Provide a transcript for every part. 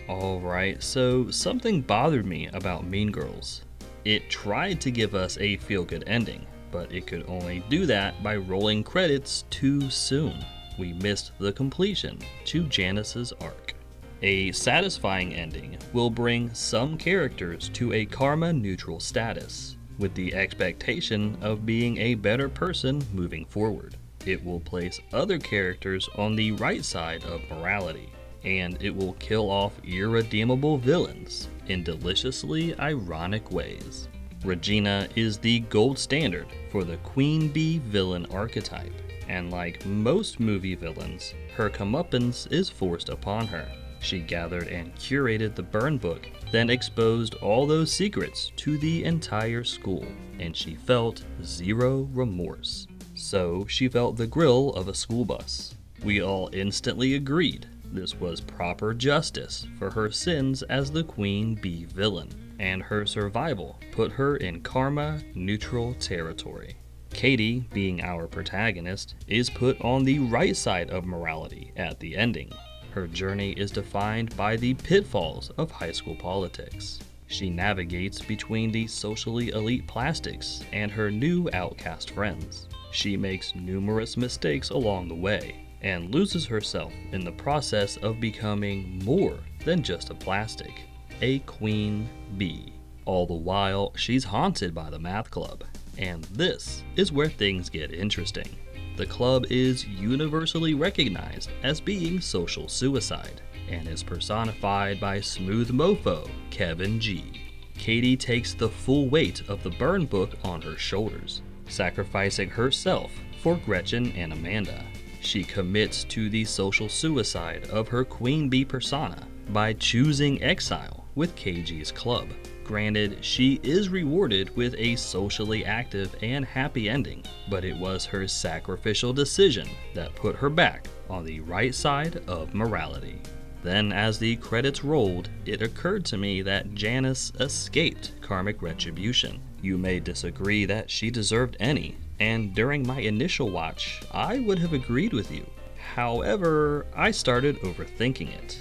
Alright, so something bothered me about Mean Girls. It tried to give us a feel-good ending, but it could only do that by rolling credits too soon. We missed the completion to Janis's arc. A satisfying ending will bring some characters to a karma-neutral status, with the expectation of being a better person moving forward. It will place other characters on the right side of morality, and it will kill off irredeemable villains in deliciously ironic ways. Regina is the gold standard for the queen bee villain archetype, and like most movie villains, her comeuppance is forced upon her. She gathered and curated the burn book, then exposed all those secrets to the entire school, and she felt zero remorse. So she felt the grill of a school bus. We all instantly agreed this was proper justice for her sins as the queen bee villain, and her survival put her in karma-neutral territory. Cady, being our protagonist, is put on the right side of morality at the ending. Her journey is defined by the pitfalls of high school politics. She navigates between the socially elite plastics and her new outcast friends. She makes numerous mistakes along the way, and loses herself in the process of becoming more than just a plastic, a queen bee. All the while, she's haunted by the math club, and this is where things get interesting. The club is universally recognized as being social suicide, and is personified by smooth mofo Kevin G. Cady takes the full weight of the burn book on her shoulders, sacrificing herself for Gretchen and Amanda. She commits to the social suicide of her queen bee persona by choosing exile with KG's club. Granted, she is rewarded with a socially active and happy ending, but it was her sacrificial decision that put her back on the right side of morality. Then, as the credits rolled, it occurred to me that Janis escaped karmic retribution. You may disagree that she deserved any, and during my initial watch, I would have agreed with you. However, I started overthinking it.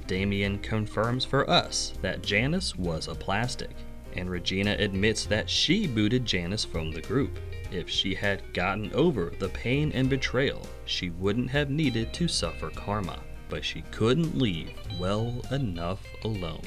Damien confirms for us that Janis was a plastic, and Regina admits that she booted Janis from the group. If she had gotten over the pain and betrayal, she wouldn't have needed to suffer karma, but she couldn't leave well enough alone.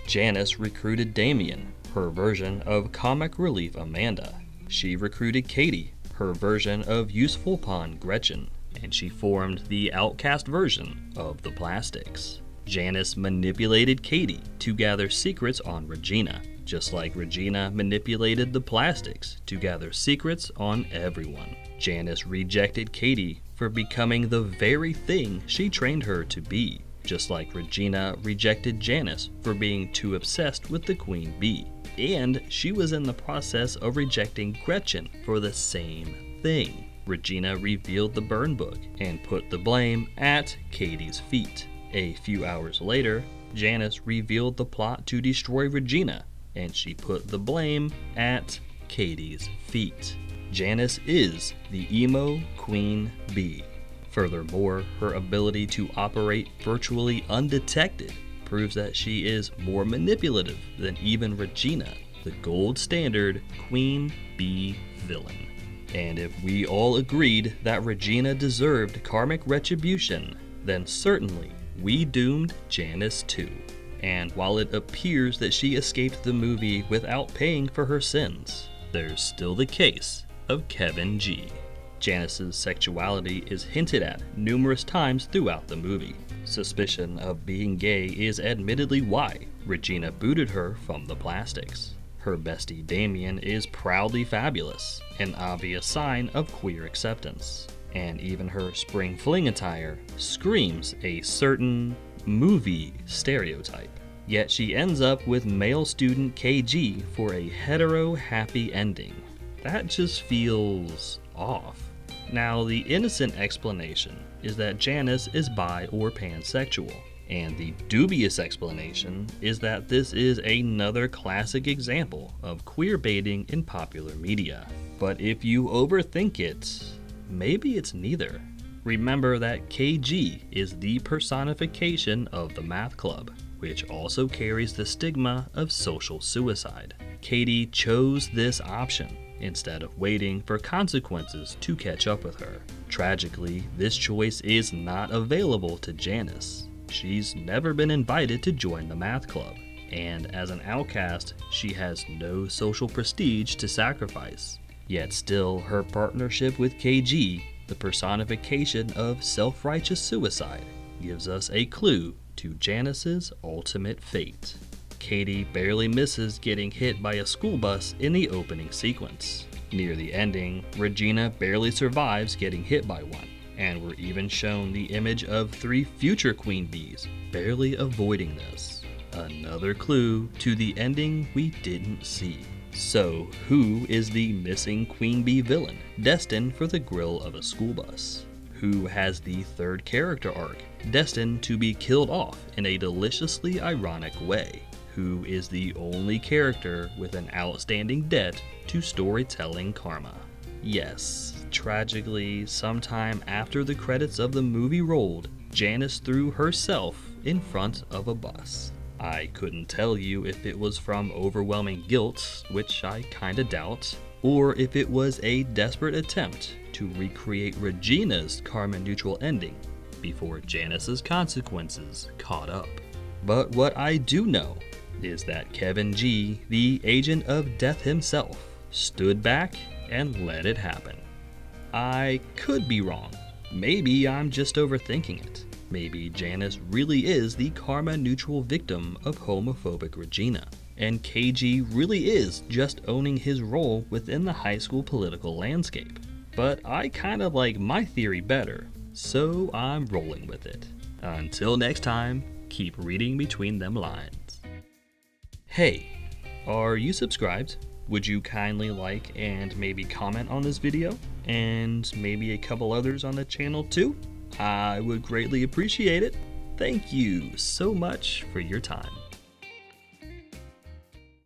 Janis recruited Damien, her version of comic relief Amanda. She recruited Cady, her version of useful pawn Gretchen, and she formed the outcast version of the plastics. Janis manipulated Cady to gather secrets on Regina, just like Regina manipulated the plastics to gather secrets on everyone. Janis rejected Cady for becoming the very thing she trained her to be, just like Regina rejected Janis for being too obsessed with the queen bee. And she was in the process of rejecting Gretchen for the same thing. Regina revealed the burn book and put the blame at Cady's feet. A few hours later, Janis revealed the plot to destroy Regina, and she put the blame at Cady's feet. Janis is the emo queen bee. Furthermore, her ability to operate virtually undetected proves that she is more manipulative than even Regina, the gold standard queen bee villain. And if we all agreed that Regina deserved karmic retribution, then certainly we doomed Janis too. And while it appears that she escaped the movie without paying for her sins, there's still the case of Kevin G. Janis's sexuality is hinted at numerous times throughout the movie. Suspicion of being gay is admittedly why Regina booted her from the plastics. Her bestie Damien is proudly fabulous, an obvious sign of queer acceptance. And even her spring fling attire screams a certain movie stereotype. Yet she ends up with male student KG for a hetero happy ending. That just feels off. Now, the innocent explanation is that Janis is bi or pansexual, and the dubious explanation is that this is another classic example of queer baiting in popular media. But if you overthink it, maybe it's neither. Remember that KG is the personification of the math club, which also carries the stigma of social suicide. Cady chose this option instead of waiting for consequences to catch up with her. Tragically, this choice is not available to Janis. She's never been invited to join the math club, and as an outcast, she has no social prestige to sacrifice. Yet still, her partnership with KG, the personification of self-righteous suicide, gives us a clue to Janis's ultimate fate. Cady barely misses getting hit by a school bus in the opening sequence. Near the ending, Regina barely survives getting hit by one, and we're even shown the image of 3 future queen bees barely avoiding this. Another clue to the ending we didn't see. So, who is the missing queen bee villain destined for the grill of a school bus? Who has the 3rd character arc destined to be killed off in a deliciously ironic way? Who is the only character with an outstanding debt to storytelling karma? Yes, tragically, sometime after the credits of the movie rolled, Janis threw herself in front of a bus. I couldn't tell you if it was from overwhelming guilt, which I kinda doubt, or if it was a desperate attempt to recreate Regina's karma-neutral ending before Janis's consequences caught up. But what I do know is that Kevin G, the agent of death himself, stood back and let it happen. I could be wrong. Maybe I'm just overthinking it. Maybe Janis really is the karma-neutral victim of homophobic Regina, and KG really is just owning his role within the high school political landscape. But I kinda like my theory better, so I'm rolling with it. Until next time, keep reading between them lines. Hey, are you subscribed? Would you kindly like and maybe comment on this video, and maybe a couple others on the channel too? I would greatly appreciate it. Thank you so much for your time.